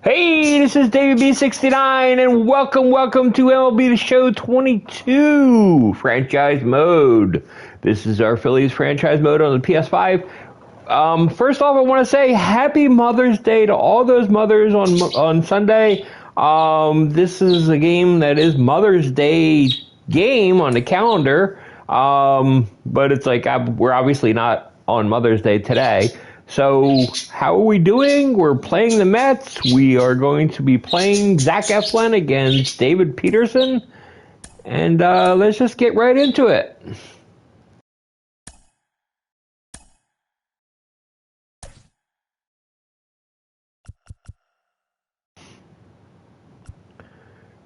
Hey, this is David B69, and welcome to MLB The Show 22 Franchise Mode. This is our Phillies Franchise Mode on the PS5. First off, I want to say Happy Mother's Day to all those mothers on Sunday. This is a game that is Mother's Day game on the calendar, but it's like we're obviously not on Mother's Day today. So how are we doing? We're playing the Mets. We are going to be playing Zach Eflin against David Peterson. And let's just get right into it.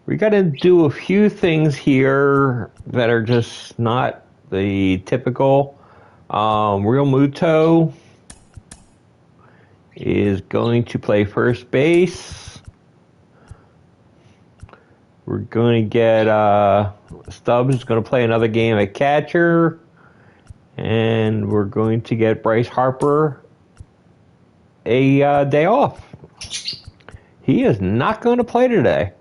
We got to do a few things here that are just not the typical. Real Muto is going to play first base. We're going to get Stubbs is going to play another game at catcher, and we're going to get Bryce Harper a day off. He is not going to play today.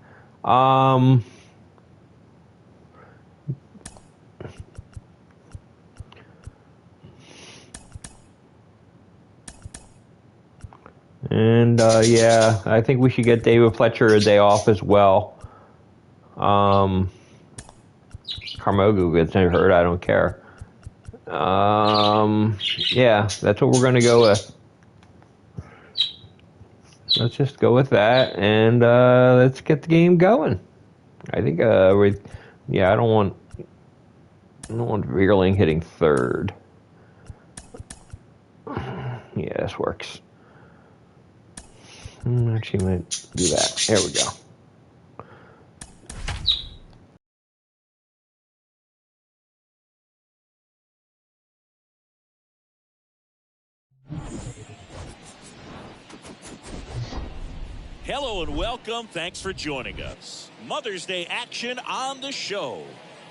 And yeah, I think we should get David Fletcher a day off as well. Carmogu gets hurt, I don't care. Yeah, that's what we're going to go with. Let's just go with that, and let's get the game going. I think I don't want Veerling hitting third. Yeah, this works. Actually, I might do that. There we go. Hello and welcome. Thanks for joining us. Mother's Day action on the show.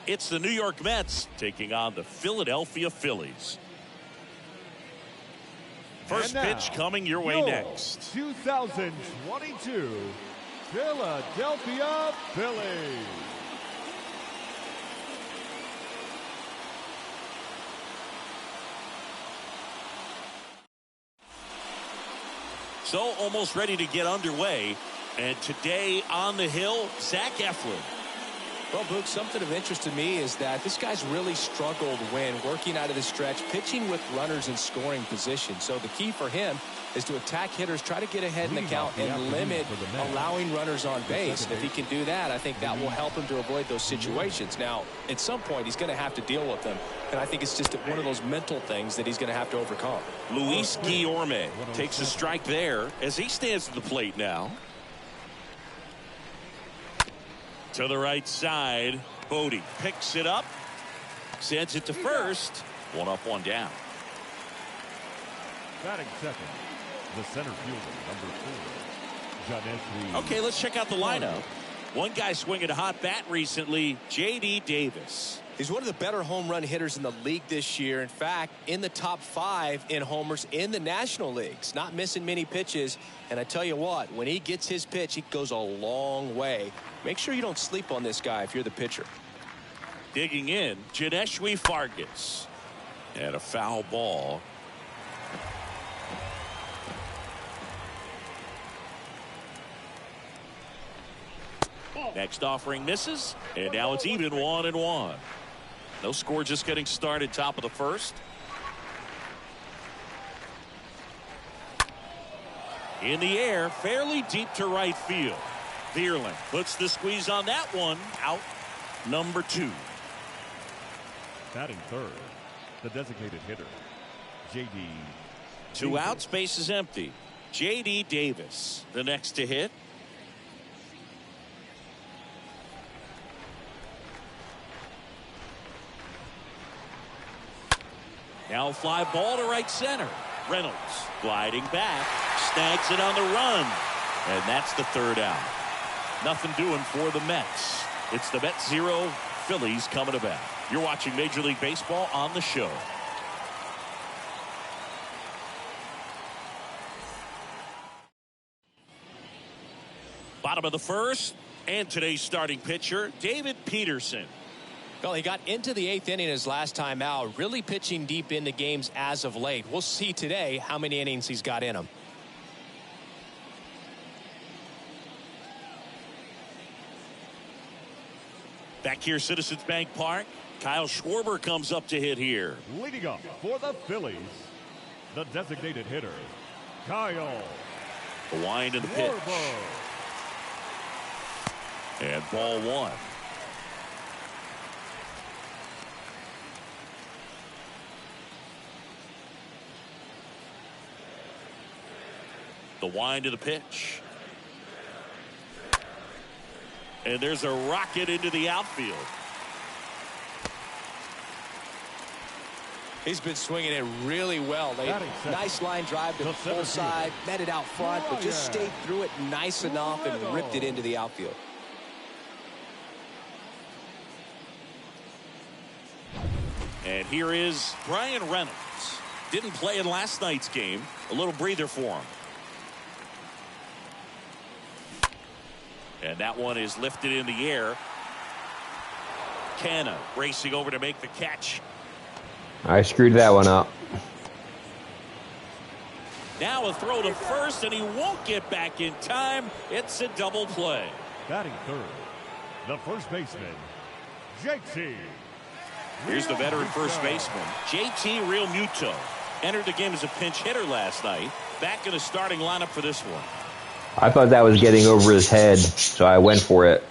It's the New York Mets taking on the Philadelphia Phillies. First pitch coming your way next. 2022 Philadelphia Phillies. So almost ready to get underway. And today on the hill, Zach Eflin. Well, Boog, something of interest to me is that this guy's really struggled when working out of the stretch, pitching with runners in scoring position. So the key for him is to attack hitters, try to get ahead in the count, and limit allowing runners on base. And if he can do that, I think that will help him to avoid those situations. Now, at some point, he's going to have to deal with them. And I think it's just one of those mental things that he's going to have to overcome. Luis Guillorme takes a strike there as he stands at the plate now. To the right side, Bloaty picks it up, sends it to first. One up, one down. Batting second, the center fielder, number 4, Jansen. Okay, let's check out the lineup. One guy swinging a hot bat recently, J.D. Davis. He's one of the better home run hitters in the league this year. In fact, in the top 5 in homers in the National Leagues. Not missing many pitches. And I tell you what, when he gets his pitch, he goes a long way. Make sure you don't sleep on this guy if you're the pitcher. Digging in, Janeshwi Fargas. And a foul ball. Next offering misses, and now it's even 1-1. No score, just getting started, top of the first. In the air, fairly deep to right field. Veerling puts the squeeze on that one. Out number 2. Batting third, the designated hitter, J.D. 2 outs, base is empty. J.D. Davis, the next to hit. Now fly ball to right center. Reynolds gliding back, snags it on the run, and that's the 3rd out. Nothing doing for the Mets. It's the Mets 0, Phillies coming about. You're watching Major League Baseball on the show. Bottom of the first, and today's starting pitcher, David Peterson. Well, he got into the 8th inning his last time out, really pitching deep into games as of late. We'll see today how many innings he's got in him. Back here, Citizens Bank Park, Kyle Schwarber comes up to hit here. Leading up for the Phillies, the designated hitter, Kyle. The wind of the pitch. And ball one. The wind of the pitch. And there's a rocket into the outfield. He's been swinging it really well. Nice line drive to the full side, met it out front, but just stayed through it nice enough and ripped it into the outfield. And here is Brian Reynolds. Didn't play in last night's game. A little breather for him. And that one is lifted in the air. Canna racing over to make the catch. I screwed that one up. Now a throw to first, and he won't get back in time. It's a double play. Batting third, the first baseman, JT. Here's the veteran first baseman, JT Realmuto. Entered the game as a pinch hitter last night. Back in the starting lineup for this one. I thought that was getting over his head, so I went for it.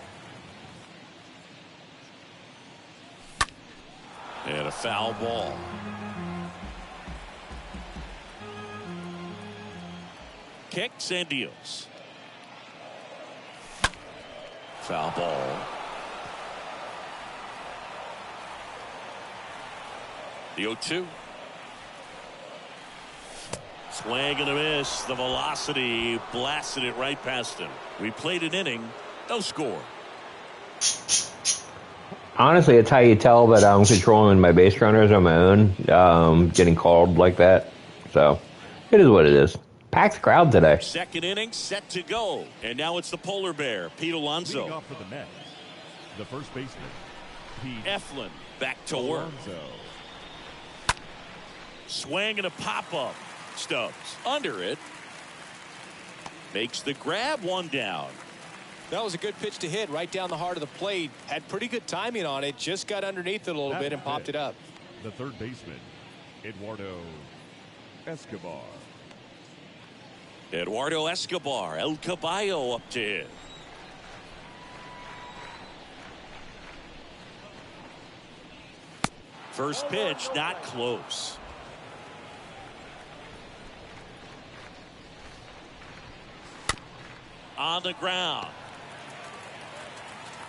And a foul ball. Kicks and deals. Foul ball. The 0-2. Swing and a miss. The velocity blasted it right past him. We played an inning. No score. Honestly, it's how you tell that I'm controlling my base runners on my own, getting called like that. So, it is what it is. Packed crowd today. Second inning set to go. And now it's the polar bear, Pete Alonso. Leading off for the Mets, the first baseman, Pete Eflin back to work. Alonso. Swing and a pop-up. Stubbs under it. Makes the grab, one down. That was a good pitch to hit right down the heart of the plate. Had pretty good timing on it. Just got underneath it a little bit and popped it up. The third baseman, Eduardo Escobar. Eduardo Escobar, El Caballo up to hit. First pitch, not close. On the ground.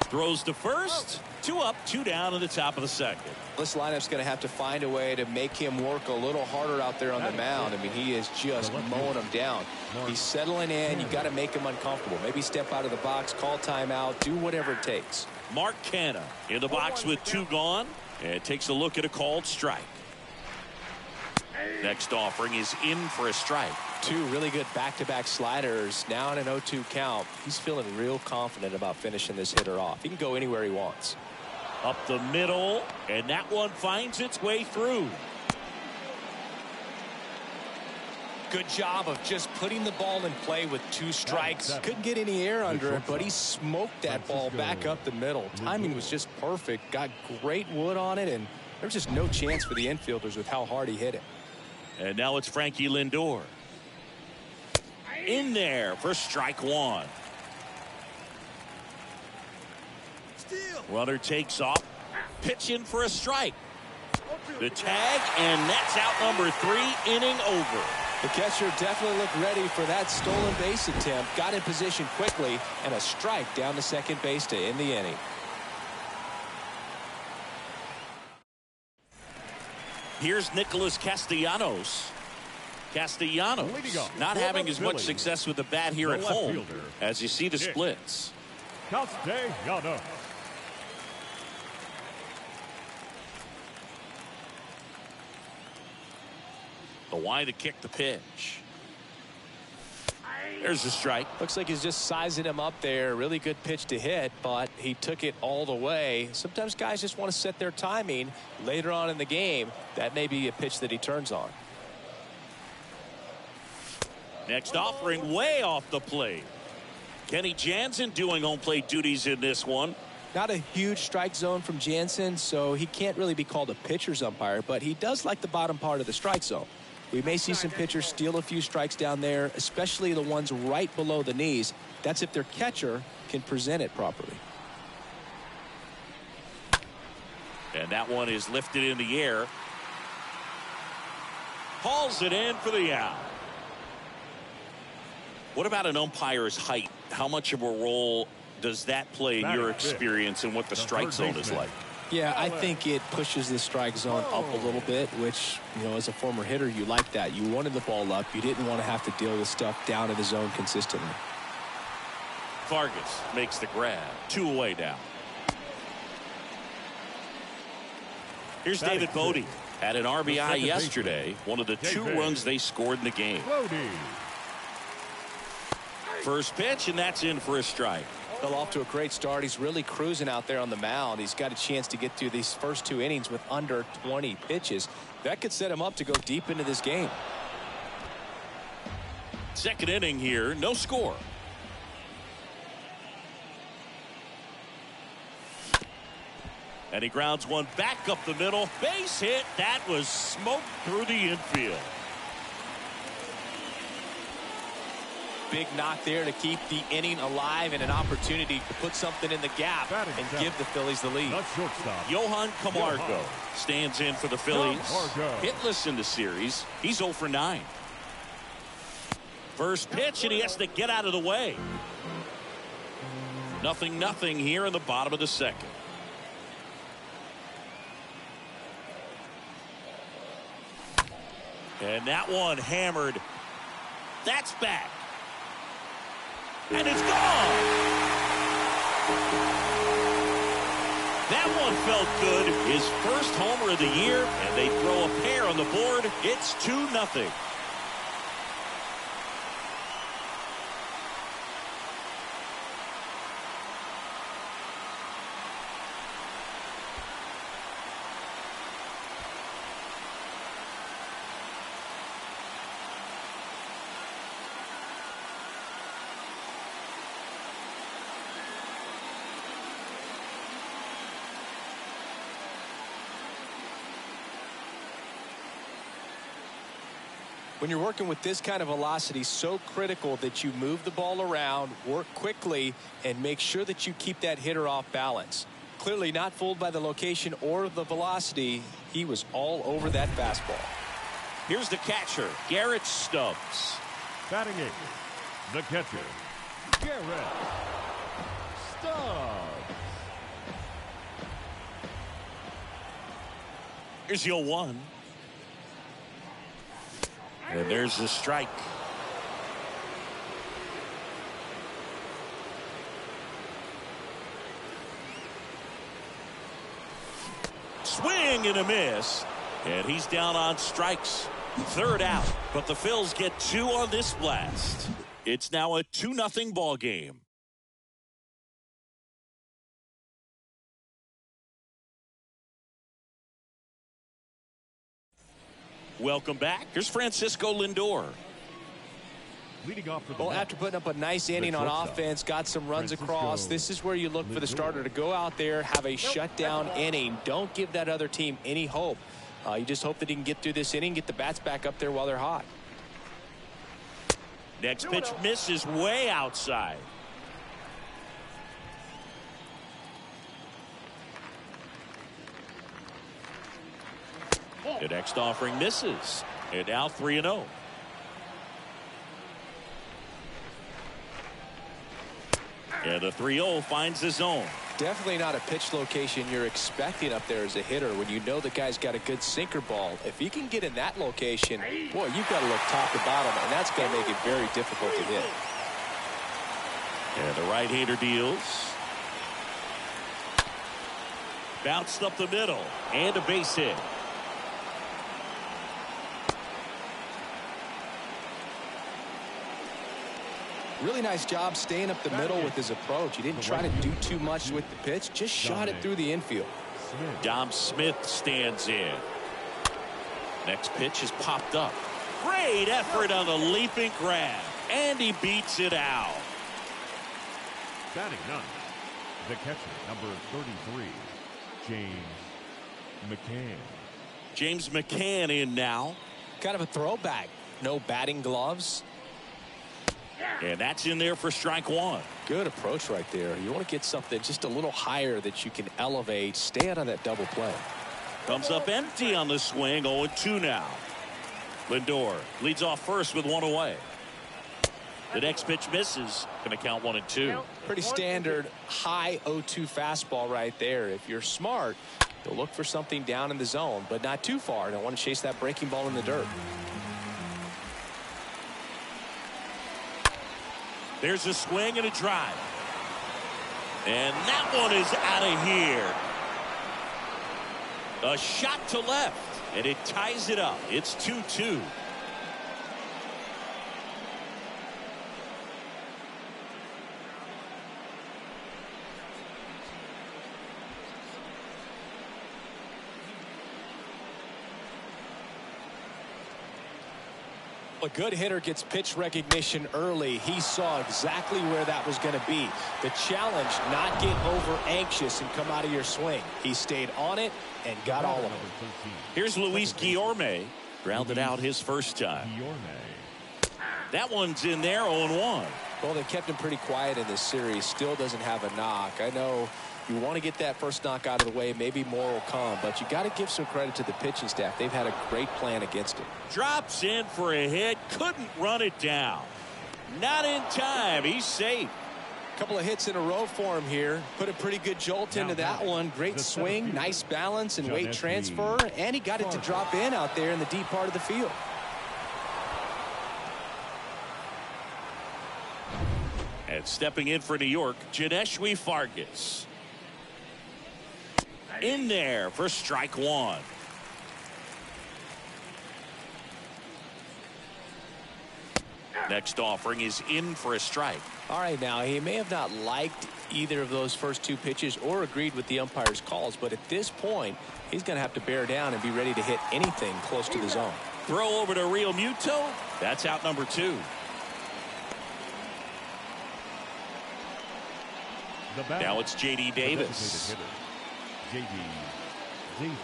Throws to first. 2 up, 2 down in the top of the second. This lineup's going to have to find a way to make him work a little harder out there on the mound. I mean, he is just mowing him down. He's settling in. You got to make him uncomfortable. Maybe step out of the box, call timeout, do whatever it takes. Mccann in the box with 2 gone, and takes a look at a called strike. Next offering is in for a strike. 2 really good back-to-back sliders. Now in an 0-2 count. He's feeling real confident about finishing this hitter off. He can go anywhere he wants. Up the middle, and that one finds its way through. Good job of just putting the ball in play with 2 strikes. Couldn't get any air under it, but he smoked that ball back up the middle. Timing was just perfect. Got great wood on it, and there was just no chance for the infielders with how hard he hit it. And now it's Frankie Lindor. In there for strike 1. Runner takes off. Pitch in for a strike. The tag, and that's out number 3. Inning over. The catcher definitely looked ready for that stolen base attempt. Got in position quickly, and a strike down to second base to end the inning. Here's Nicholas Castellanos. Castellanos not having as much success with the bat here at home as you see the splits. Castellanos. The wind to kick the pitch. There's a strike. Looks like he's just sizing him up there. Really good pitch to hit, but he took it all the way. Sometimes guys just want to set their timing later on in the game. That may be a pitch that he turns on. Next offering way off the plate. Kenny Jansen doing home plate duties in this one. Not a huge strike zone from Jansen, so he can't really be called a pitcher's umpire, but he does like the bottom part of the strike zone. We may see some pitchers steal a few strikes down there, especially the ones right below the knees. That's if their catcher can present it properly. And that one is lifted in the air. Hauls it in for the out. What about an umpire's height? How much of a role does that play in your experience and what the strike zone is like? Yeah, I think it pushes the strike zone up a little bit, which, you know, as a former hitter, you like that. You wanted the ball up. You didn't want to have to deal with stuff down in the zone consistently. Vargas makes the grab. 2 away now. Here's David Bloaty. Had an RBI yesterday. One of the 2 runs they scored in the game. First pitch, and that's in for a strike. Well, off to a great start. He's really cruising out there on the mound. He's got a chance to get through these first 2 innings with under 20 pitches. That could set him up to go deep into this game. Second inning here, no score. And he grounds one back up the middle. Base hit. That was smoked through the infield. Big knock there to keep the inning alive and an opportunity to put something in the gap and give the Phillies the lead. Johan Camargo stands in for the Phillies. Hitless in the series. He's 0 for 9. First pitch, and he has to get out of the way. 0-0 here in the bottom of the second. And that one hammered. That's back. And it's gone. That one felt good. His first homer of the year, and they throw a pair on the board. It's 2-0. When you're working with this kind of velocity, so critical that you move the ball around, work quickly, and make sure that you keep that hitter off balance. Clearly not fooled by the location or the velocity. He was all over that fastball. Here's the catcher, Garrett Stubbs. Batting 8, the catcher, Garrett Stubbs. Here's the 0-1. And there's the strike. Swing and a miss. And he's down on strikes. Third out. But the Phils get 2 on this blast. It's now a 2-0 ball game. Welcome back. Here's Francisco Lindor. Leading off for the Well, after putting up a nice inning on offense, got some runs across, this is where you look for the starter to go out there, have a shutdown inning. Don't give that other team any hope. You just hope that he can get through this inning, get the bats back up there while they're hot. Next pitch misses way outside. The next offering misses. And now 3-0. And the 3-0 finds the zone. Definitely not a pitch location you're expecting up there as a hitter when you know the guy's got a good sinker ball. If he can get in that location, boy, you've got to look top to bottom, and that's going to make it very difficult to hit. And the right-hander deals. Bounced up the middle, and a base hit. Really nice job staying up the middle with his approach. He didn't try to do too much with the pitch, just shot it through the infield. Dom Smith stands in. Next pitch is popped up. Great effort on the leaping grab, and he beats it out. Batting ninth, the catcher, number 33, James Mccann. James Mccann in now. Kind of a throwback. No batting gloves. And that's in there for strike one. Good approach right there. You want to get something just a little higher that you can elevate. Stay out of that double play. Comes up empty on the swing. 0-2 now. Lindor leads off first with one away. The next pitch misses. Going to count 1-2. Pretty standard high 0-2 fastball right there. If you're smart, you'll look for something down in the zone, but not too far. Don't want to chase that breaking ball in the dirt. There's a swing and a drive. And that one is out of here. A shot to left, and it ties it up. It's 2-2. A good hitter gets pitch recognition early. He saw exactly where that was going to be. The challenge, not get over anxious and come out of your swing. He stayed on it and got all of it. Here's Luis Guillorme. Grounded out his first time. That one's in there, 0-1. Well, they kept him pretty quiet in this series. Still doesn't have a knock. I know you want to get that first knock out of the way. Maybe more will come, but you got to give some credit to the pitching staff. They've had a great plan against it. Drops in for a hit. Couldn't run it down. Not in time. He's safe. Couple of hits in a row for him here. Put a pretty good jolt into that one. Great swing, nice balance and weight transfer, and he got it to drop in out there in the deep part of the field. And stepping in for New York, Janeshwi Fargas. In there for strike one. Next offering is in for a strike. All right, now he may have not liked either of those first two pitches or agreed with the umpire's calls, but at this point he's going to have to bear down and be ready to hit anything close to the zone. Throw over to Real Muto. That's out number 2. Now it's J.D. Davis. J.D. Davis.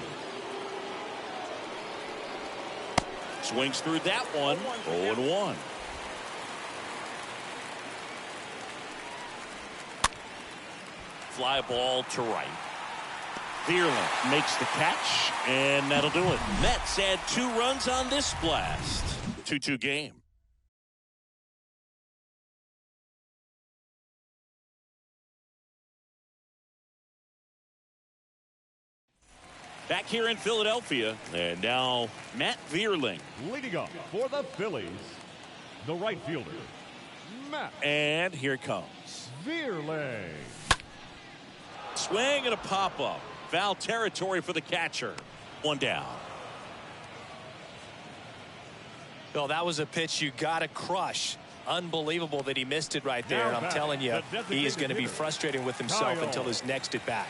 Swings through that one. 0-1. Fly ball to right. Vierling makes the catch, and that'll do it. Mets add 2 runs on this blast. 2-2 game. Back here in Philadelphia, and now Matt Vierling. Leading up for the Phillies, the right fielder, Matt. And here it comes. Vierling. Swing and a pop-up. Foul territory for the catcher. 1 down. Well, that was a pitch you got to crush. Unbelievable that he missed it right there. And I'm telling you, he is going to be frustrated with himself until his next at bat.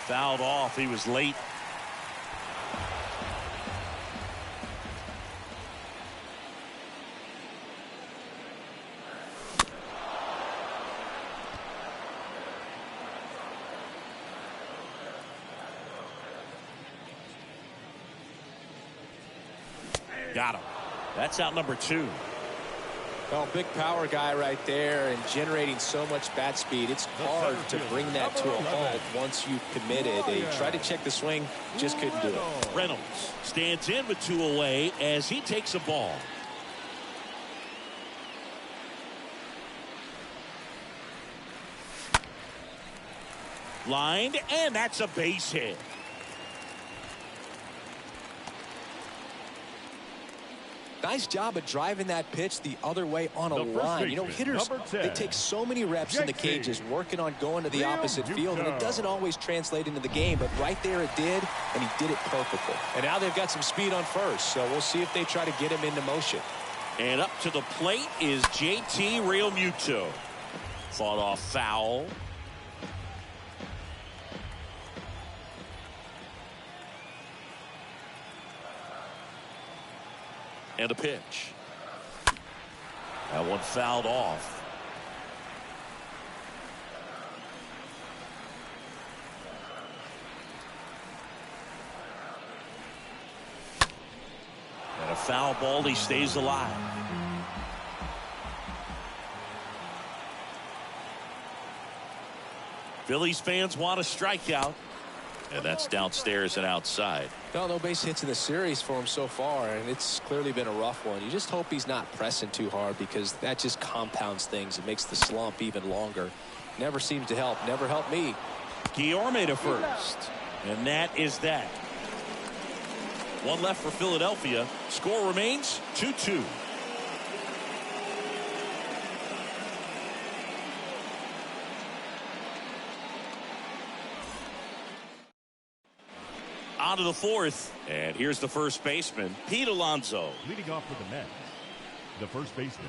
Fouled off. He was late. Got him. That's out number 2. Well, big power guy right there and generating so much bat speed. It's hard to bring that to a halt once you've committed. They tried to check the swing, just couldn't do it. Reynolds stands in with 2 away as he takes a ball. Lined, and that's a base hit. Nice job of driving that pitch the other way on a line. You know, hitters, they take so many reps in the cages working on going to the opposite field, and it doesn't always translate into the game, but right there it did, and he did it perfectly. And now they've got some speed on first, so we'll see if they try to get him into motion. And up to the plate is JT Realmuto. Fought off foul. And a pitch. That one fouled off. And a foul ball, he stays alive. Phillies fans want a strikeout. And that's downstairs and outside. No base hits in the series for him so far, and it's clearly been a rough one. You just hope he's not pressing too hard, because that just compounds things. It makes the slump even longer. Never seems to help. Never helped me. Guillorme to first. And that is that. One left for Philadelphia. Score remains 2-2. On to the fourth, and here's the first baseman, Pete Alonso. Leading off for the Mets, the first baseman,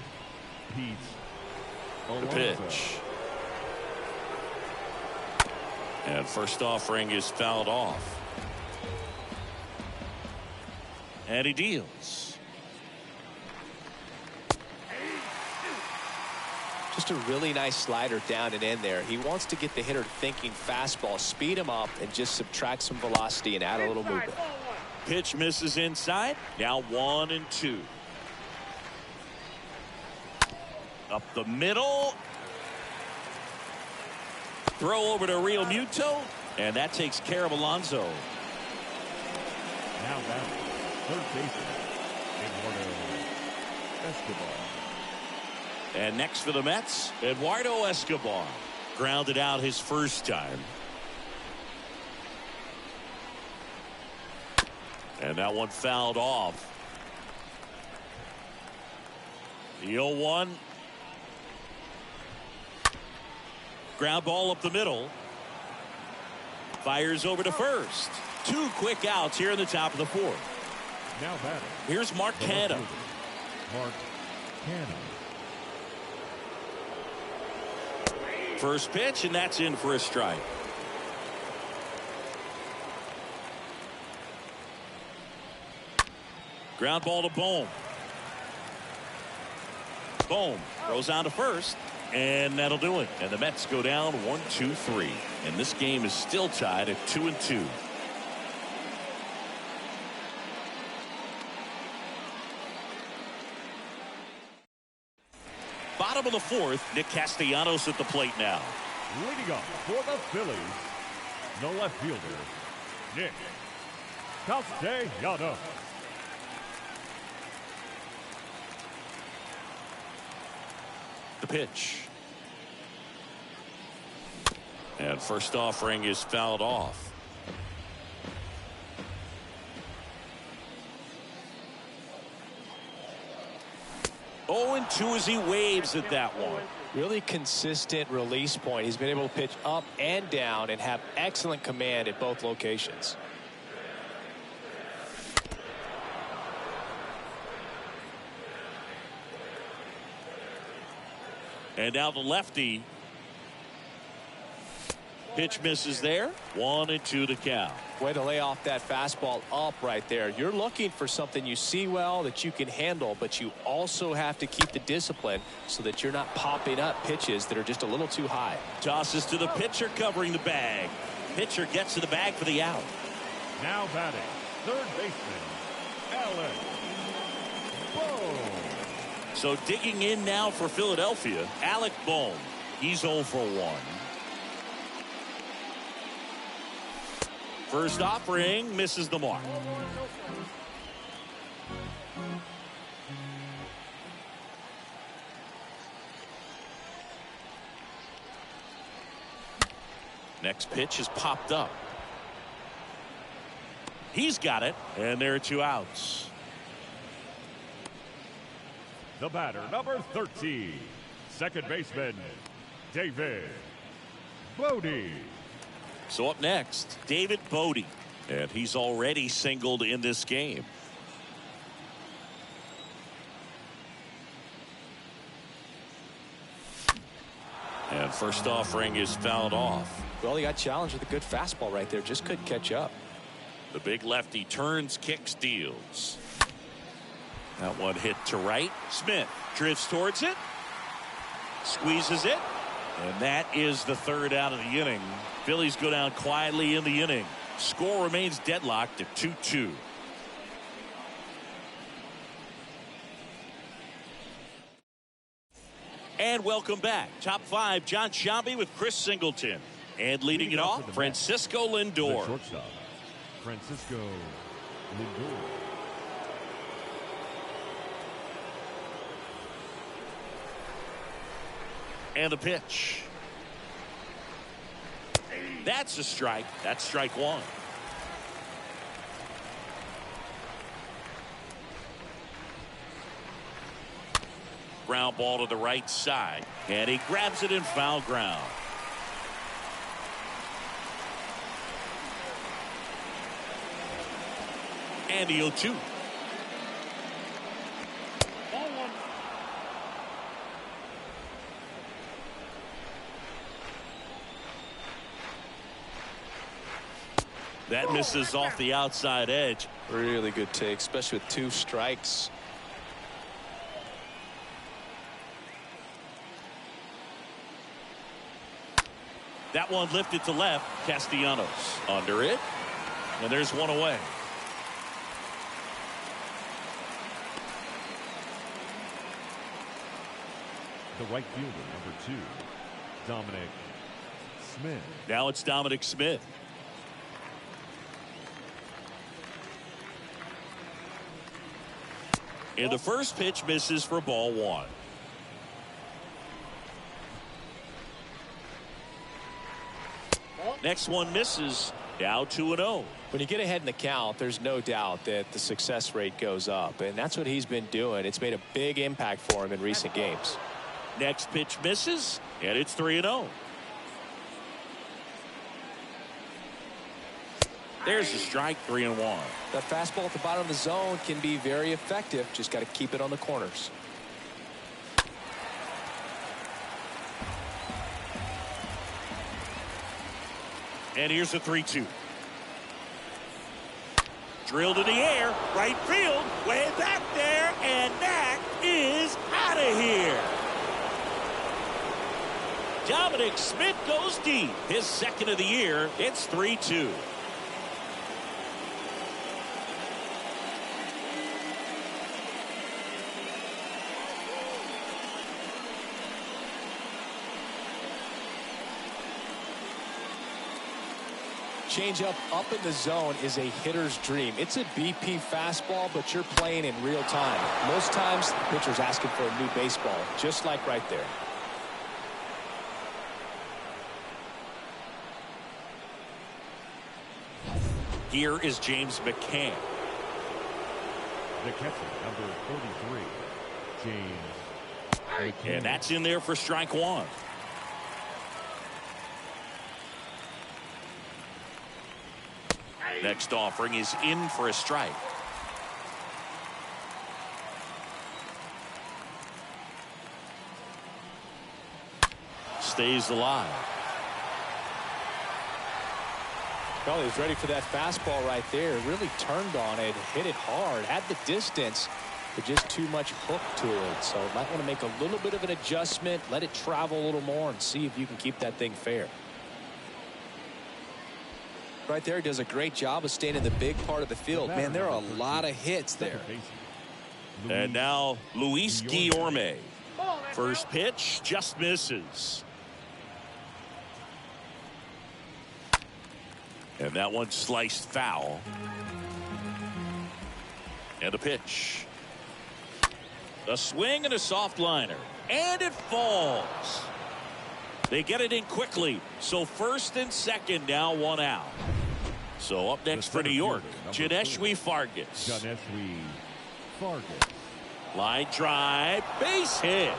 Pete Alonso. The pitch. And first offering is fouled off. And he deals. Just a really nice slider down and in there. He wants to get the hitter thinking fastball, speed him up, and just subtract some velocity and add a little movement. Pitch misses inside. Now 1-2. Up the middle. Throw over to Realmuto, and that takes care of Alonso. Now back, third baseman, Eduardo Escobar. And next for the Mets, Eduardo Escobar. Grounded out his first time. And that one fouled off. The 0-1. Ground ball up the middle. Fires over to first. Two quick outs here in the top of the fourth. Now batting. Here's Mccann. Mccann. First pitch, and that's in for a strike. Ground ball to Bohm. Bohm throws on to first, and that'll do it. And the Mets go down 1-2-3. And this game is still tied at 2-2. Bottom of the fourth, Nick Castellanos at the plate now. Leading up for the Phillies, the left fielder, Nick Castellanos. The pitch. And first offering is fouled off. Oh, 2 as he waves at that one. Really consistent release point. He's been able to pitch up and down and have excellent command at both locations. And now the lefty. Pitch misses there. 1-2 to count. Way to lay off that fastball up right there. You're looking for something you see well that you can handle, but you also have to keep the discipline so that you're not popping up pitches that are just a little too high. Tosses to the pitcher covering the bag. Pitcher gets to the bag for the out. Now batting, third baseman, Alec Bohm. So digging in now for Philadelphia, Alec Bohm. He's 0 for 1. First offering misses the mark. Next pitch is popped up. He's got it, and there are 2 outs. The batter, number 13, second baseman, David Bloaty. So up next, David Bloaty. And he's already singled in this game. And first offering is fouled off. Well, he got challenged with a good fastball right there. Just couldn't catch up. The big lefty turns, kicks, deals. That one hit to right. Smith drifts towards it. Squeezes it. And that is the third out of the inning. Phillies go down quietly in the inning. Score remains deadlocked at 2-2. And welcome back. Top five, John Sciambi with Chris Singleton. And leading it off, Francisco Lindor. The shortstop, Francisco Lindor. And the pitch. That's a strike. That's strike one. Ground ball to the right side. And he grabs it in foul ground. And the 0-2. That misses off the outside edge. Really good take, especially with 2 strikes. That one lifted to left. Castellanos under it. And there's one away. The right fielder, number 2, Dominic Smith. Now it's Dominic Smith. And the first pitch misses for ball 1. Next one misses. Now 2-0. When you get ahead in the count, there's no doubt that the success rate goes up, and that's what he's been doing. It's made a big impact for him in recent games. Next pitch misses, and it's 3-0. There's the strike, 3-1. That fastball at the bottom of the zone can be very effective. Just got to keep it on the corners. And here's the 3-2. Drilled in the air, right field, way back there, and that is out of here. Dominic Smith goes deep. His second of the year. It's 3-2. Changeup up in the zone is a hitter's dream. It's a BP fastball, but you're playing in real time. Most times, the pitcher's asking for a new baseball, just like right there. Here is James Mccann. The catcher, number 33, James Mccann. And that's in there for strike 1. Next offering is in for a strike. Stays alive. Well, he was ready for that fastball right there. Really turned on it, hit it hard, had the distance, but just too much hook to it. So might want to make a little bit of an adjustment, let it travel a little more, and see if you can keep that thing fair. Right there, does a great job of staying in the big part of the field. Man, there are a lot of hits there. And now Luis Guillorme. First pitch just misses. And that one sliced foul. And a pitch. A swing and a soft liner. And it falls. They get it in quickly. So first and second, now one out. So up next for New York, Jansen Fargas. Jansen Fargas. Line drive, base hit.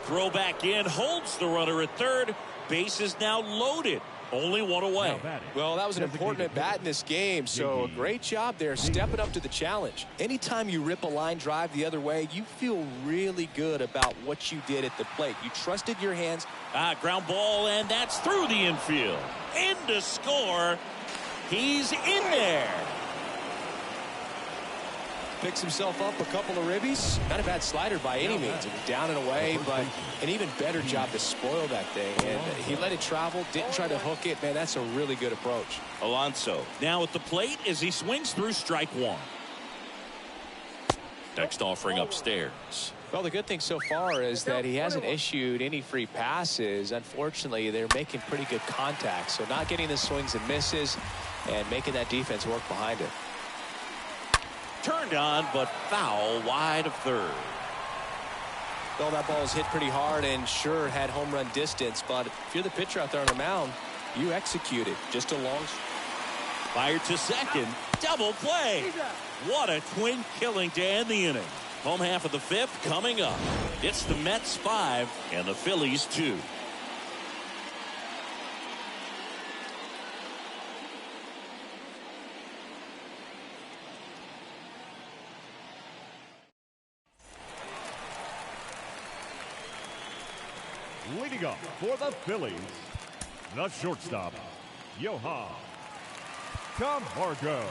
Throw back in, holds the runner at third. Base is now loaded. Only one away. Well, that was an important at-bat in this game, so a great job there stepping up to the challenge. Anytime you rip a line drive the other way, you feel really good about what you did at the plate. You trusted your hands. Ground ball, and that's through the infield. In to score. He's in there. Picks himself up a couple of ribbies. Not a bad slider by any means. It was down and away, but an even better job to spoil that thing. And he let it travel, didn't try to hook it. Man, that's a really good approach. Alonso now at the plate as he swings through strike one. Next offering upstairs. Well, the good thing so far is that he hasn't issued any free passes. Unfortunately, they're making pretty good contact. So not getting the swings and misses and making that defense work behind it. Turned on, but foul wide of third. Well, that ball was hit pretty hard and sure had home run distance, but if you're the pitcher out there on the mound, you execute it. Just a long. Fired to second. Double play. What a twin killing to end the inning. Home half of the fifth coming up. It's the Mets 5 and the Phillies 2. Leading up for the Phillies, the shortstop, Johan Camargo.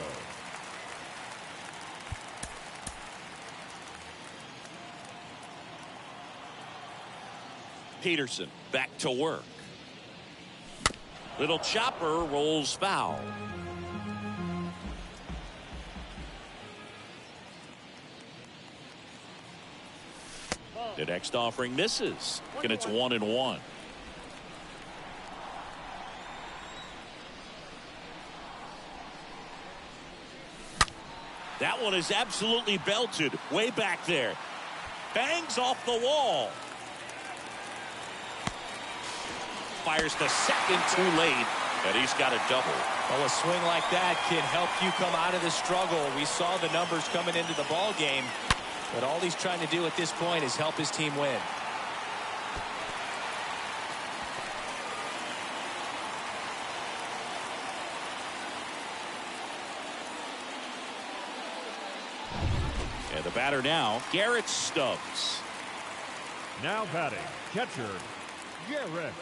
Peterson back to work. Little chopper rolls foul. The next offering misses, and it's 1-1. That one is absolutely belted way back there. Bangs off the wall. Fires to second too late, and he's got a double. Well, a swing like that can help you come out of the struggle. We saw the numbers coming into the ball game. But all he's trying to do at this point is help his team win. And the batter now, Garrett Stubbs. Now batting, catcher, Garrett.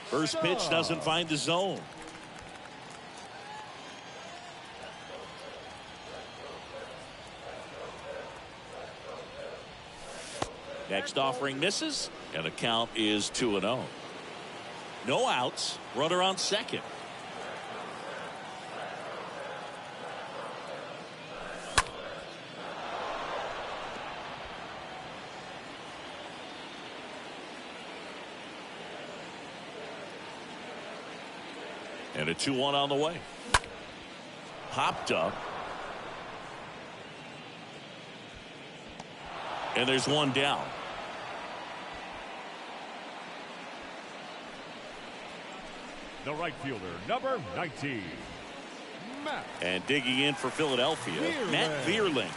First pitch doesn't find the zone. Next offering misses, and the count is 2-0. No outs, runner on second. And a 2-1 on the way. Popped up. And there's one down. The right fielder, number 19, Matt. And digging in for Philadelphia, Matt Vierling.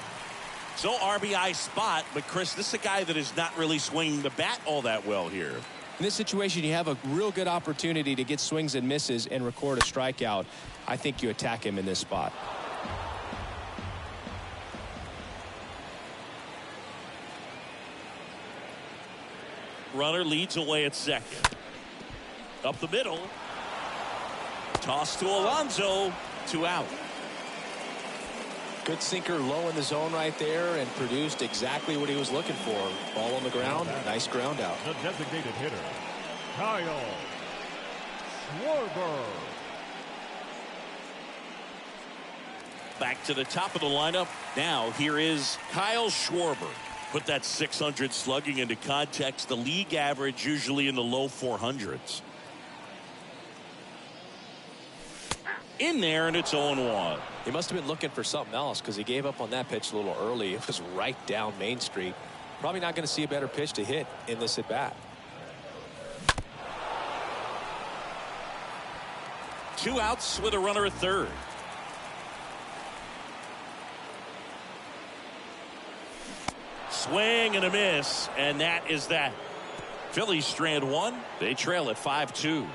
So RBI spot, but Chris, this is a guy that is not really swinging the bat all that well here. In this situation, you have a real good opportunity to get swings and misses and record a strikeout. I think you attack him in this spot. Runner leads away at second. Up the middle. Toss to Alonso. 2 out. Good sinker low in the zone right there and produced exactly what he was looking for. Ball on the ground. Nice ground out. The designated hitter, Kyle Schwarber. Back to the top of the lineup. Now here is Kyle Schwarber. Put that 600 slugging into context. The league average usually in the low 400s. In there, and it's 0-1. He must have been looking for something else because he gave up on that pitch a little early. It was right down Main Street. Probably not going to see a better pitch to hit in this at bat. 2 outs with a runner at third. Swing and a miss, and that is that. Phillies strand one. They trail at 5-2.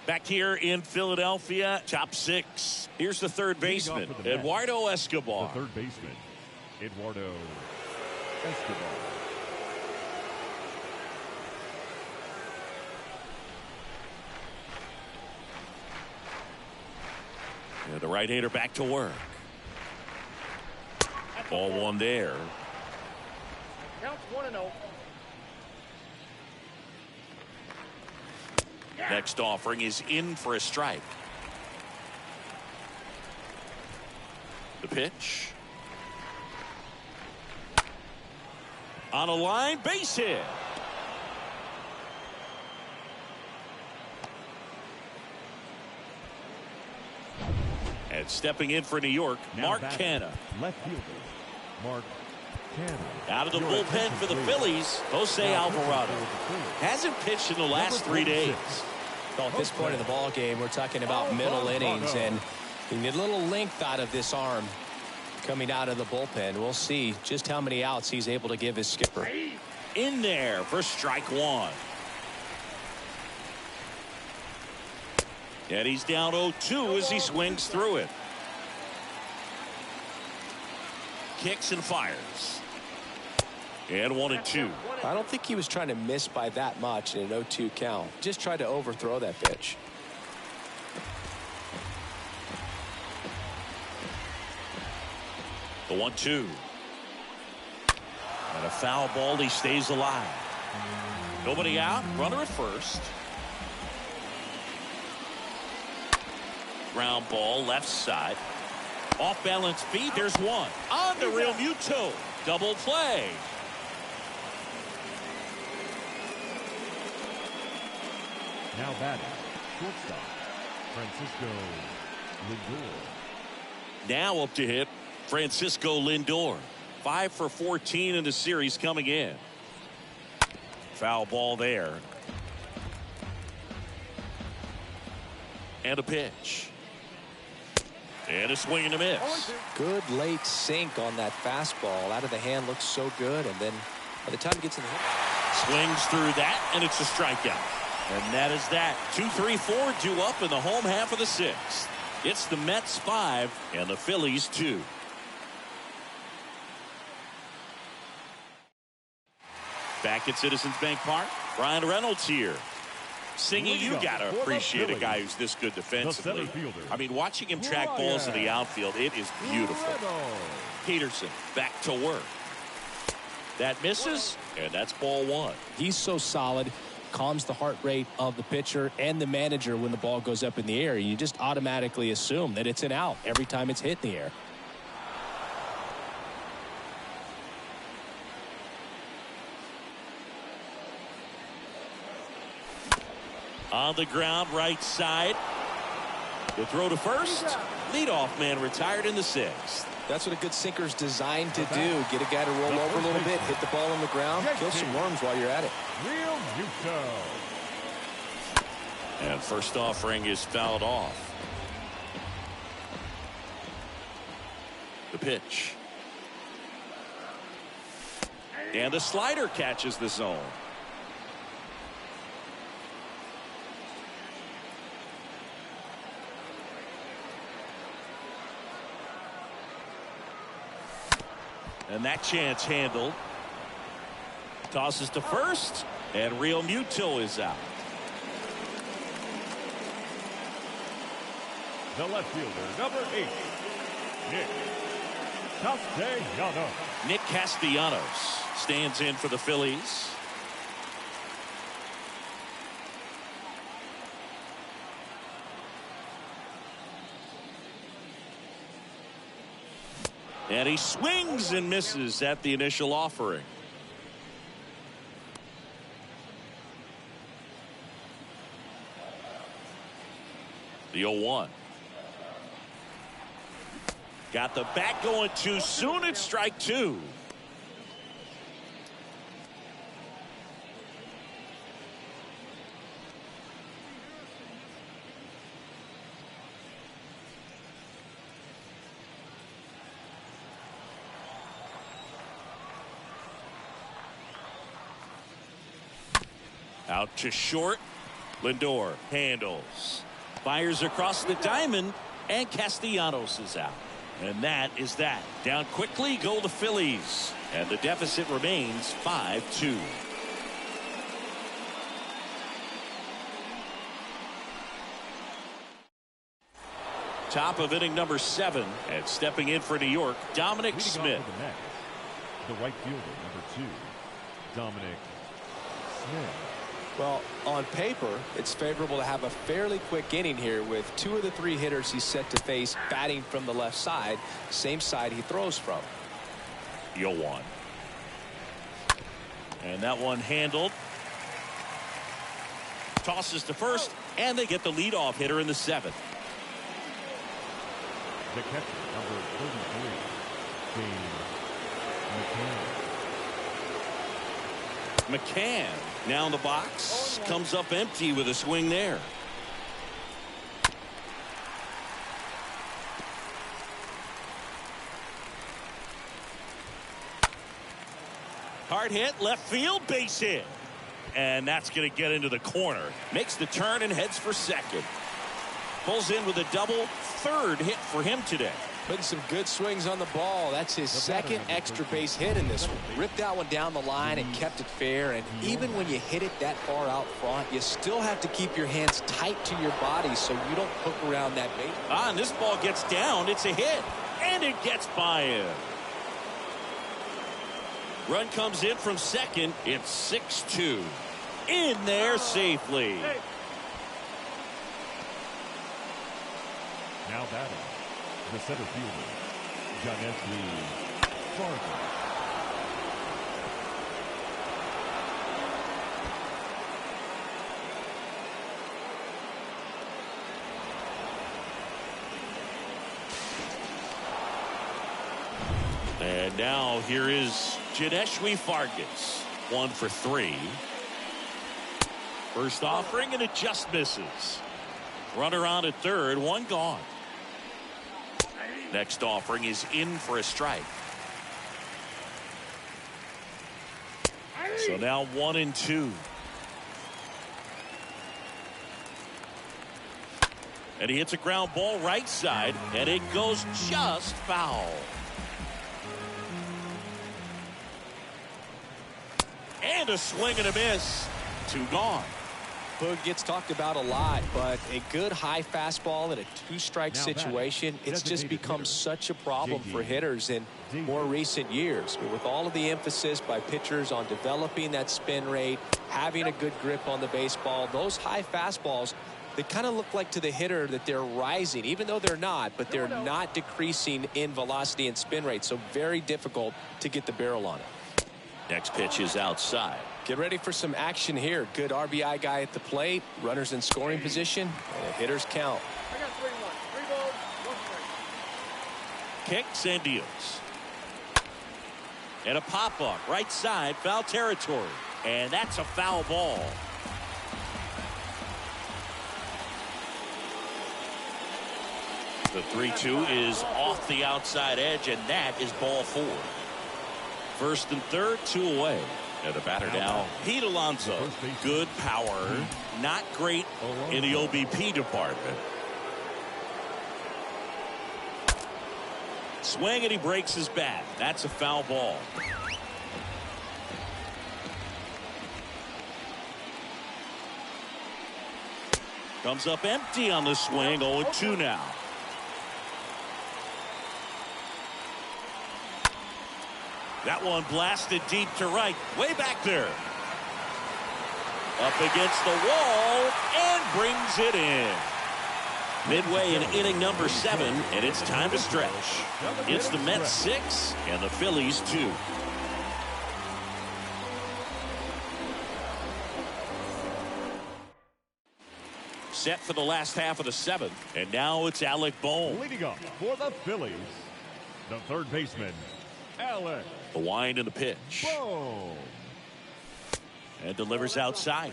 Back here in Philadelphia, top 6. Here's the third baseman, Eduardo Escobar. The third baseman, Eduardo Escobar. And the right-hander back to work. Ball one there. Counts 1-0. Next offering is in for a strike. The pitch. On a line, base hit. And stepping in for New York, Mccann. Left fielder, Mccann. Out of the bullpen for the Phillies, Jose Alvarado. Hasn't pitched in the last 3 days. Well, at this point in the ball game, we're talking about middle innings, and you need a little length out of this arm coming out of the bullpen. We'll see just how many outs he's able to give his skipper. In there for strike one. And he's down 0-2 as he swings through it. Kicks and fires. And 1-2. I don't think he was trying to miss by that much in an 0-2 count. Just tried to overthrow that pitch. The 1-2. And a foul ball. He stays alive. Nobody out. Runner at first. Ground ball left side. Off balance feet. There's one. On the Real Muto. Double play. Now batting, shortstop, Francisco Lindor. Now up to hit Francisco Lindor. 5 for 14 in the series coming in. Foul ball there. And a pitch. And a swing and a miss. Good late sink on that fastball. Out of the hand, looks so good, and then by the time it gets in the hit. Swings through that, and it's a strikeout. And that is that. 2-3-4 due up in the home half of the 6th. It's the Mets 5 and the Phillies 2. Back at Citizens Bank Park, Brian Reynolds here. Singing, you got to appreciate a guy who's this good defensively. I mean, watching him track balls in the outfield, it is beautiful. Peterson back to work. That misses, and that's ball one. He's so solid, calms the heart rate of the pitcher and the manager when the ball goes up in the air. You just automatically assume that it's an out every time it's hit in the air. On the ground, right side. The throw to first. Leadoff man retired in the 6th. That's what a good sinker's designed to do. Get a guy to roll over a little bit, hit the ball on the ground, kill some worms while you're at it. Real Muto. And first offering is fouled off. The pitch. And the slider catches the zone. And that chance handled. Tosses to first, and Real Muto is out. The left fielder, number 8, Nick Castellanos. Nick Castellanos stands in for the Phillies. And he swings and misses at the initial offering. The 0-1. Got the bat going too soon. It's strike two. Out to short. Lindor handles. Fires across the diamond. And Castellanos is out. And that is that. Down quickly go the Phillies. And the deficit remains 5-2. Top of inning number 7. And stepping in for New York, Dominic Smith. The right fielder, number 2, Dominic Smith. Well, on paper, it's favorable to have a fairly quick inning here with 2 of the 3 hitters he's set to face batting from the left side, same side he throws from. 0-1. And that one handled. Tosses to first, and they get the leadoff hitter in the 7th. The catcher, number 33, Mccann now in the box, comes up empty with a swing there. Hard hit, left field, base hit. And that's going to get into the corner. Makes the turn and heads for second. Pulls in with a double, 3rd hit for him today. Putting some good swings on the ball. That's his 2nd extra base hit in this one. Ripped that one down the line and kept it fair. And even when you hit it that far out front, you still have to keep your hands tight to your body so you don't hook around that base. And this ball gets down. It's a hit. And it gets by him. Run comes in from second. It's 6-2. In there safely. Now batting, the center fielder, Jansen. And now here is Jansen Fargas. 1 for 3. First offering, and it just misses. Runner on at 3rd, 1 gone. Next offering is in for a strike. So now 1-2. And he hits a ground ball right side, and it goes just foul. And a swing and a miss. 2 gone. Boog gets talked about a lot, but a good high fastball in a 2-strike situation, it's just become such a problem for hitters in more recent years. With all of the emphasis by pitchers on developing that spin rate, having a good grip on the baseball, those high fastballs, they kind of look like to the hitter that they're rising, even though they're not, but they're not decreasing in velocity and spin rate, so very difficult to get the barrel on it. Next pitch is outside. Get ready for some action here. Good RBI guy at the plate. Runners in scoring position. And a hitter's count. I got 3-1. 3 balls, 1 strike. Kicks and deals. And a pop-up. Right side. Foul territory. And that's a foul ball. The 3-2 is off the outside edge, and that is ball 4. 1st and 3rd, 2 away. And the batter now, Pete Alonso. Good power, not great in the OBP department. Swing, and he breaks his bat. That's a foul ball. Comes up empty on the swing. 0-2 now. That one blasted deep to right. Way back there. Up against the wall and brings it in. Midway in inning number 7, and it's time to stretch. It's the Mets 6 and the Phillies 2. Set for the last half of the 7th, and now it's Alec Bohm. Leading up for the Phillies, the 3rd baseman, Alec. The wind and the pitch. Boom. And delivers outside.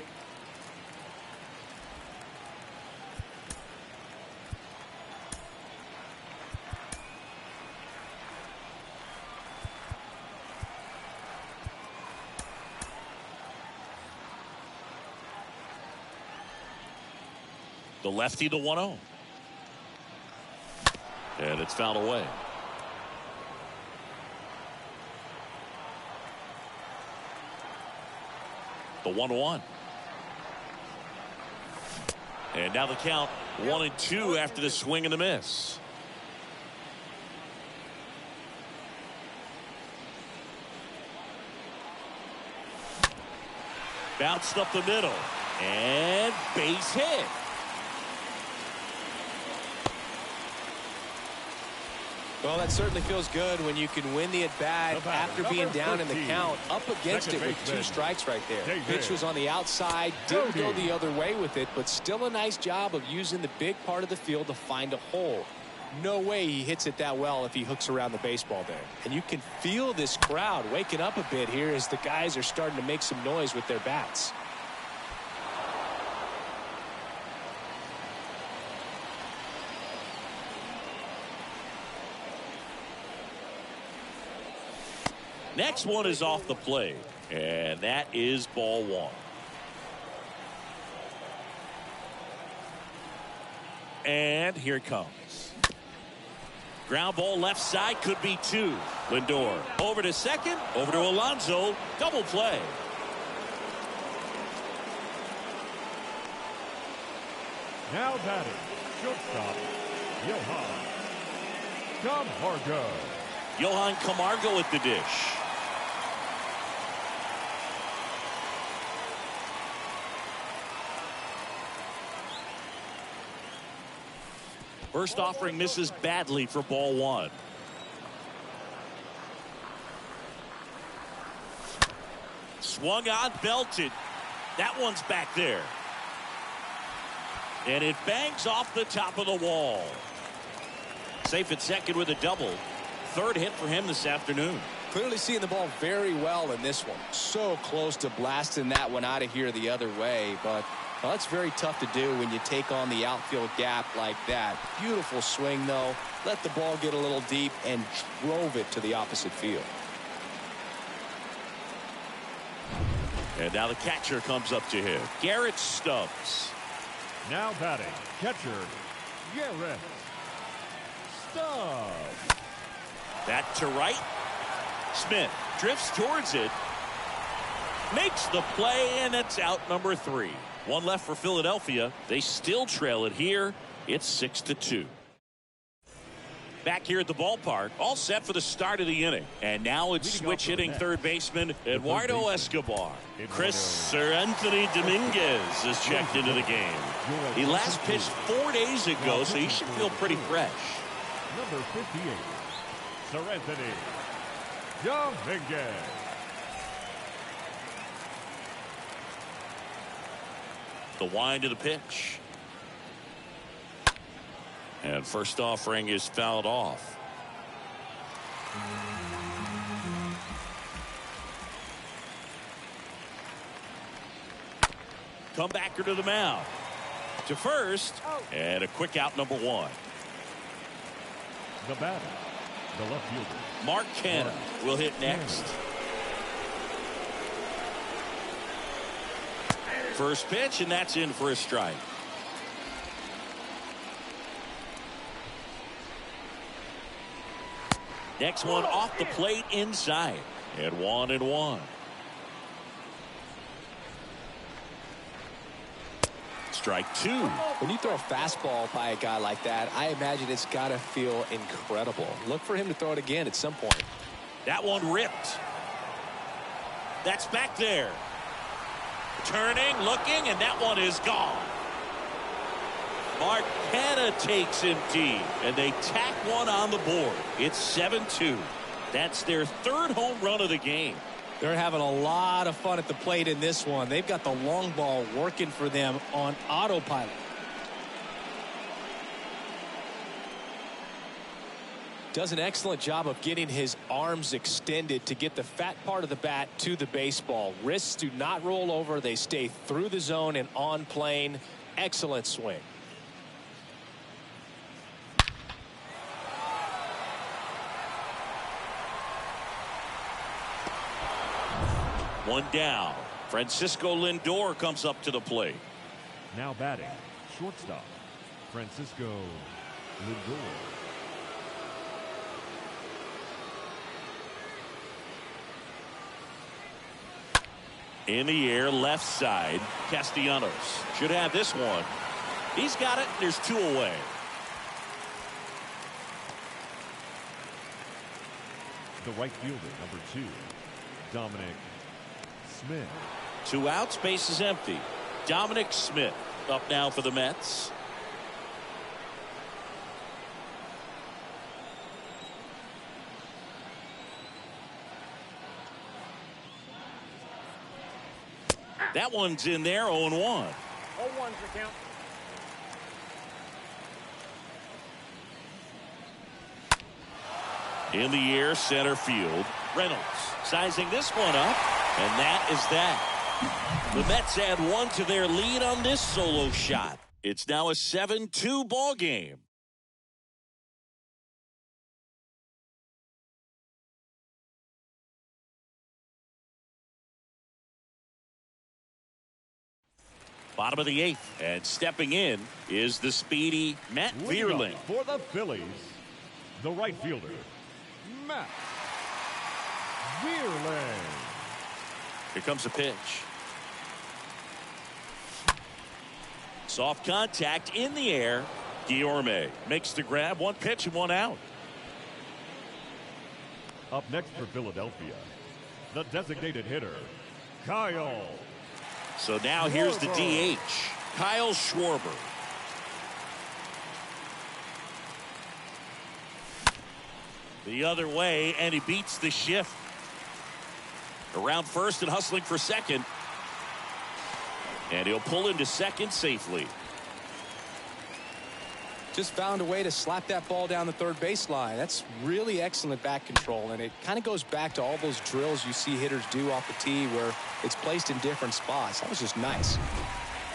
The lefty, the 1-0. And it's fouled away. The 1-1. And now the count 1-2 after the swing and the miss. Bounced up the middle. And base hit. Well, that certainly feels good when you can win the at-bat after being down in the count, up against it with 2 strikes right there. Pitch was on the outside, didn't go the other way with it, but still a nice job of using the big part of the field to find a hole. No way he hits it that well if he hooks around the baseball there. And you can feel this crowd waking up a bit here as the guys are starting to make some noise with their bats. Next one is off the plate, and that is ball 1. And here it comes. Ground ball left side, could be 2. Lindor over to second, over to Alonso, double play. Now batting, shortstop, Johan Camargo. Johan Camargo at the dish. First offering misses badly for ball 1. Swung on, belted. That one's back there. And it bangs off the top of the wall. Safe at second with a double. Third hit for him this afternoon. Clearly seeing the ball very well in this one. So close to blasting that one out of here the other way, but well, it's very tough to do when you take on the outfield gap like that. Beautiful swing, though. Let the ball get a little deep and drove it to the opposite field. And now the catcher comes up to him. Garrett Stubbs. Now batting, catcher, Garrett Stubbs. That to right. Smith drifts towards it. Makes the play, and it's out number 3. One left for Philadelphia. They still trail it here. It's 6-2. Back here at the ballpark, all set for the start of the inning. And now it's switch hitting third baseman Eduardo Escobar. Anthony Dominguez is checked into the game. He last pitched 4 days ago, so he should feel pretty fresh. Number 58, Anthony Dominguez. The wind of the pitch. And first offering is fouled off. Comebacker to the mound. To first. And a quick out, number 1. The batter, the left fielder, Mccann will hit next. First pitch, and that's in for a strike. Next one off the plate inside. And 1-1. Strike 2. When you throw a fastball by a guy like that, I imagine it's got to feel incredible. Look for him to throw it again at some point. That one ripped. That's back there. Turning, looking, and that one is gone. Mccann takes him deep, and they tack one on the board. It's 7-2. That's their 3rd home run of the game. They're having a lot of fun at the plate in this one. They've got the long ball working for them on autopilot. Does an excellent job of getting his arms extended to get the fat part of the bat to the baseball. Wrists do not roll over. They stay through the zone and on plane. Excellent swing. One down. Francisco Lindor comes up to the plate. Now batting, Shortstop, Francisco Lindor. In the air, left side. Castellanos should have this one. He's got it. There's 2 away. The right fielder, number 2, Dominic Smith. 2 outs, base is empty. Dominic Smith up now for the Mets. That one's in there, 0-1. 0-1's the count. In the air, center field. Reynolds sizing this one up, and that is that. The Mets add 1 to their lead on this solo shot. It's now a 7-2 ball game. Bottom of the 8th, and stepping in is the speedy Matt Vierling. For the Phillies, the right fielder, Matt Vierling. Here comes a pitch. Soft contact in the air. Guillorme makes the grab. 1 pitch and 1 out. Up next for Philadelphia, the designated hitter, Kyle. So now here's the DH, Kyle Schwarber. The other way, and he beats the shift. Around first and hustling for second. And he'll pull into second safely. Just found a way to slap that ball down the third baseline. That's really excellent back control, and it kind of goes back to all those drills you see hitters do off the tee where it's placed in different spots. That was just nice.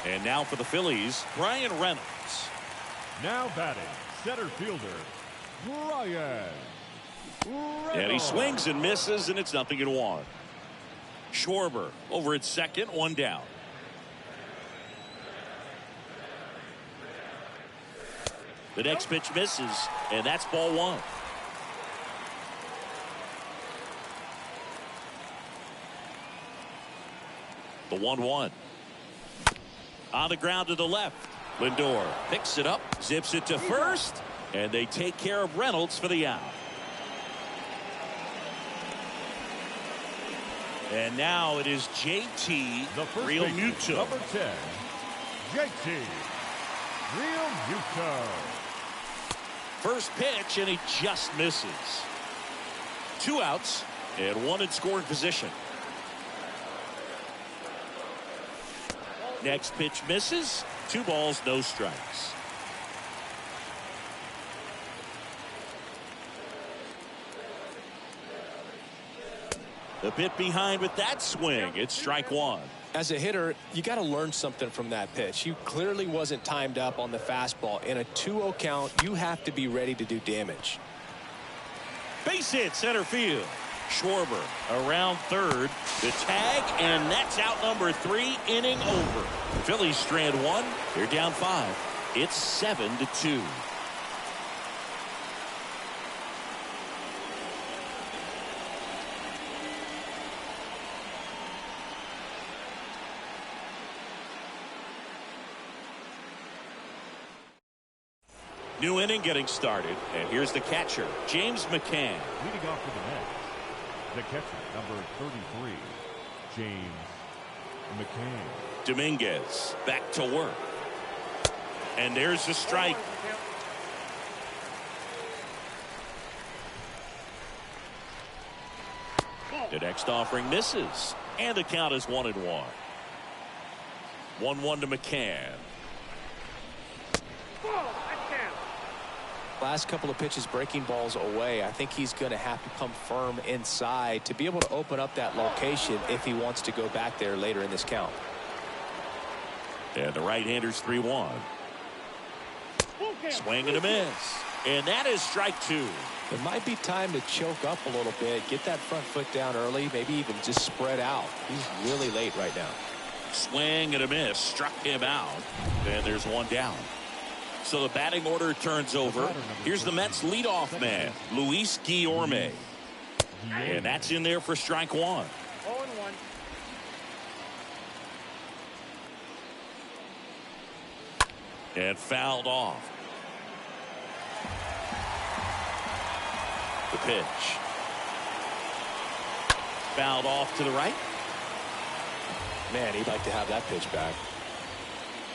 And now for the Phillies, Brian Reynolds. Now batting, center fielder, Brian Reynolds. And he swings and misses, and it's 0-1. Schwarber over at second, 1 down. The next pitch misses, and that's ball 1. The 1-1. On the ground to the left. Lindor picks it up, zips it to first, and they take care of Reynolds for the out. And now it is JT Realmuto. Number 10, JT Realmuto. First pitch, and he just misses. 2 outs and 1 in scoring position. Next pitch misses. 2 balls, no strikes. A bit behind with that swing. It's strike 1. As a hitter, you got to learn something from that pitch. He clearly wasn't timed up on the fastball. In a 2-0 count, you have to be ready to do damage. Base hit, center field. Schwarber around third. The tag, and that's out number 3, inning over. Phillies strand 1. They're down 5. It's 7-2. New inning getting started, and here's the catcher, James Mccann. Leading off for the Mets, the catcher, number 33, James Mccann. Dominguez back to work. And there's the strike. The next offering misses, and the count is 1-1. 1-1 to McCann. Last couple of pitches breaking balls away. I think he's going to have to come firm inside to be able to open up that location if he wants to go back there later in this count. And the right-hander's 3-1. Swing and a miss. And that is strike 2. It might be time to choke up a little bit, get that front foot down early, maybe even just spread out. He's really late right now. Swing and a miss. Struck him out. And there's one down. So the batting order turns over. Here's the Mets leadoff man, Luis Guillorme. And that's in there for strike one. 0-1. And fouled off. The pitch. Fouled off to the right. Man, he'd like to have that pitch back.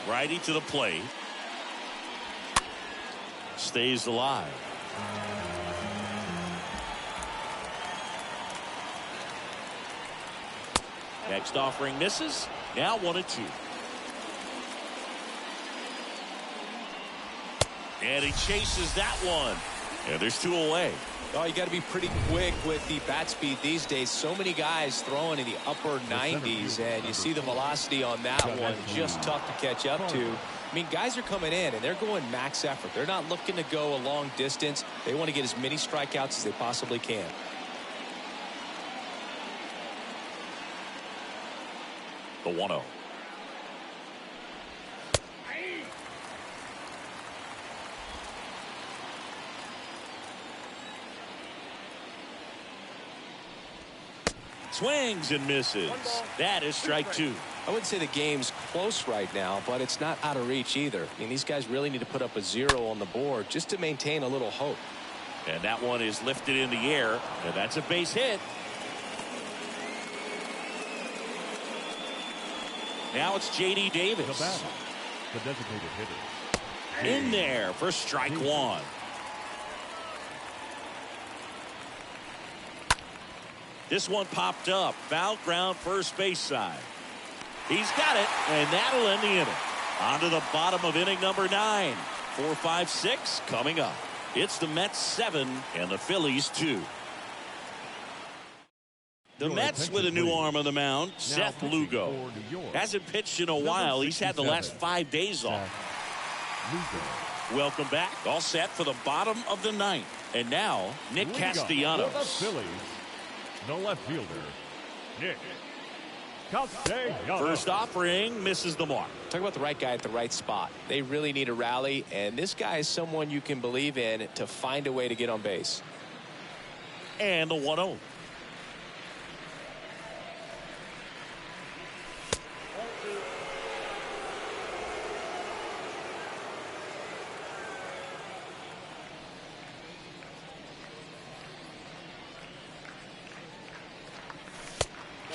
Righty to the plate. Stays alive. Next offering misses. Now 1-2. And he chases that one. And there's 2 away. Oh, you got to be pretty quick with the bat speed these days. So many guys throwing in the upper 90s, and you see the velocity on that one. Just tough to catch up to. I mean, guys are coming in, and they're going max effort. They're not looking to go a long distance. They want to get as many strikeouts as they possibly can. The 1-0. Swings and misses. That is strike 2. I wouldn't say the game's close right now, but it's not out of reach either. I mean, these guys really need to put up a 0 on the board just to maintain a little hope. And that one is lifted in the air, and that's a base hit. Now it's J.D. Davis. The batter, the designated hitter. In there for strike 1. This one popped up. Foul ground first base side. He's got it, and that'll end the inning. On to the bottom of inning number 9. 4, 5, 6 coming up. It's the Mets 7 and the Phillies 2. The Mets with a new arm on the mound, Seth Lugo. Hasn't pitched in a while. He's had the last 5 days off. Welcome back. All set for the bottom of the 9th. And now, Nick Castellanos. For the Phillies, the left fielder, Nick Castellanos. First offering misses the mark. Talk about the right guy at the right spot. They really need a rally, and this guy is someone you can believe in to find a way to get on base. And the 1-0.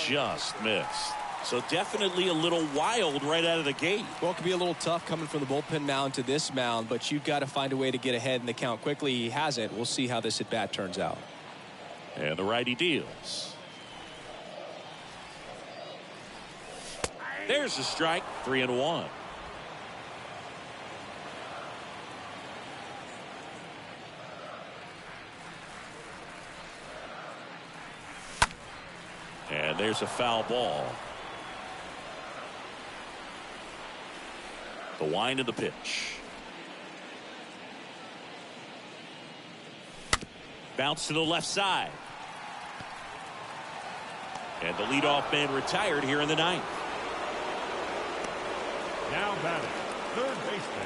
Just missed. So definitely a little wild right out of the gate. Well, it could be a little tough coming from the bullpen mound to this mound, but you've got to find a way to get ahead in the count quickly. He hasn't. We'll see how this at bat turns out. And the righty deals. There's a strike. 3-1. And there's a foul ball. The wind of the pitch. Bounce to the left side. And the leadoff man retired here in the 9th. Now batting, third baseman,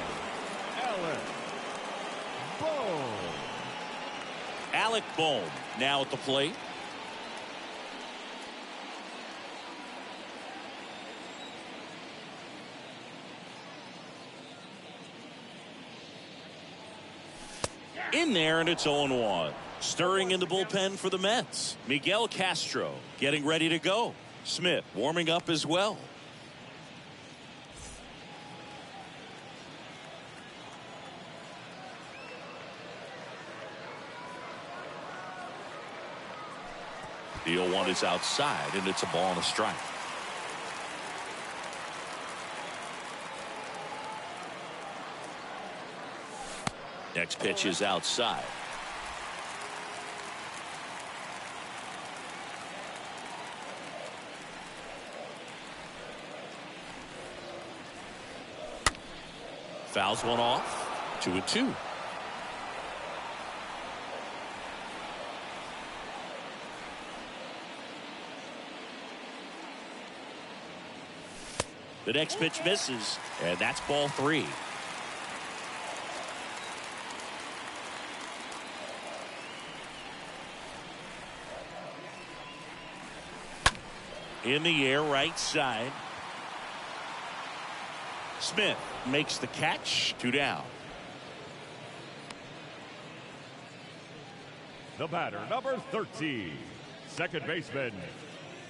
Alec Bohm now at the plate. In there, and it's 0-1. Stirring in the bullpen for the Mets. Miguel Castro getting ready to go. Smith warming up as well. The 0-1 is outside, and it's a ball and a strike. Next pitch is outside. Fouls one off. 2-2. The next pitch misses, and that's ball 3. In the air, right side. Smith makes the catch. 2 down. The batter, number 13, second baseman,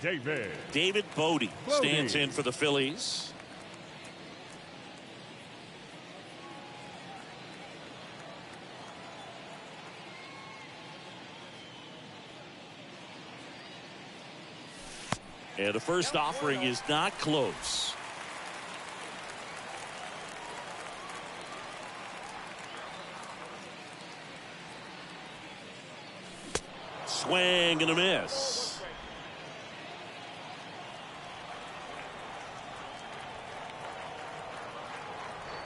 David Bloaty stands in for the Phillies. And the first offering is not close. Swing and a miss.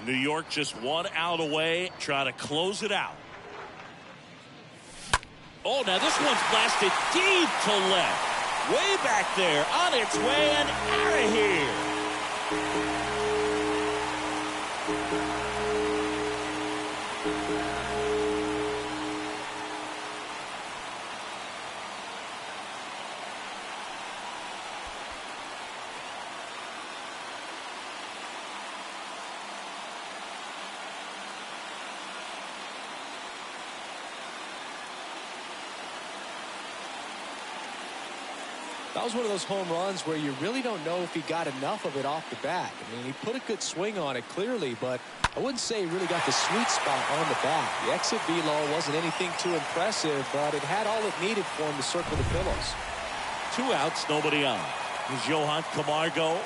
New York just 1 out away, trying to close it out. Oh, now this one's blasted deep to left. Way back there, on its way and out of here. That was one of those home runs where you really don't know if he got enough of it off the bat. I mean, he put a good swing on it clearly, but I wouldn't say he really got the sweet spot on the bat. The exit velo wasn't anything too impressive, but it had all it needed for him to circle the pillows. 2 outs, nobody on. Is Johan Camargo.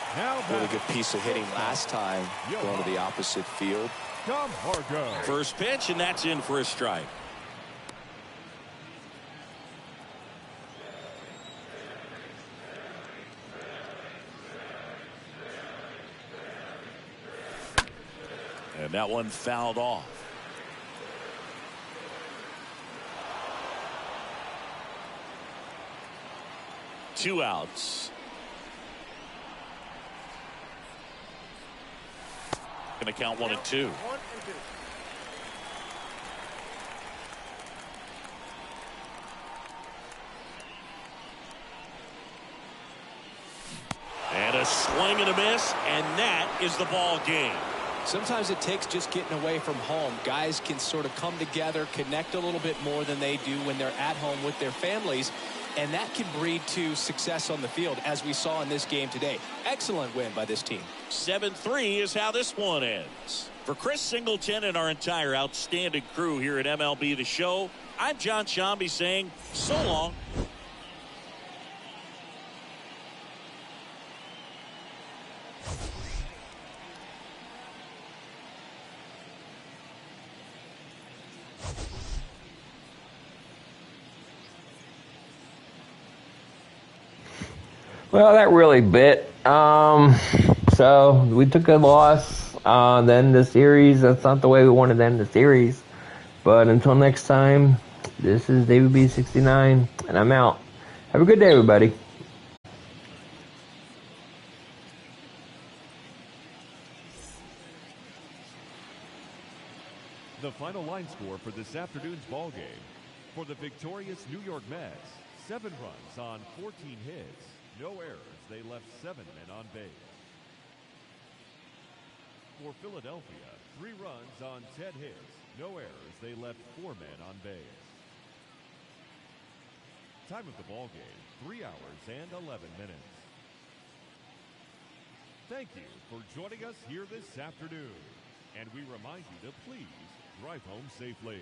Really good piece of hitting last time, going to the opposite field. First pitch, and that's in for a strike. And that one fouled off. Two outs. Going to count 1 and 2. And a swing and a miss, and that is the ball game. Sometimes it takes just getting away from home. Guys can sort of come together, connect a little bit more than they do when they're at home with their families, and that can breed to success on the field, as we saw in this game today. Excellent win by this team. 7-3 is how this one ends. For Chris Singleton and our entire outstanding crew here at MLB The Show, I'm John Shambi saying so long. Well, that really bit. So we took a loss. Then the series. That's not the way we wanted to end the series. But until next time, this is David B69, and I'm out. Have a good day, everybody. The final line score for this afternoon's ball game. For the victorious New York Mets, 7 runs on 14 hits. No errors. They left 7 men on base. For Philadelphia, 3 runs on 10 hits. No errors. They left 4 men on base. Time of the ball game, 3 hours and 11 minutes. Thank you for joining us here this afternoon. And we remind you to please drive home safely.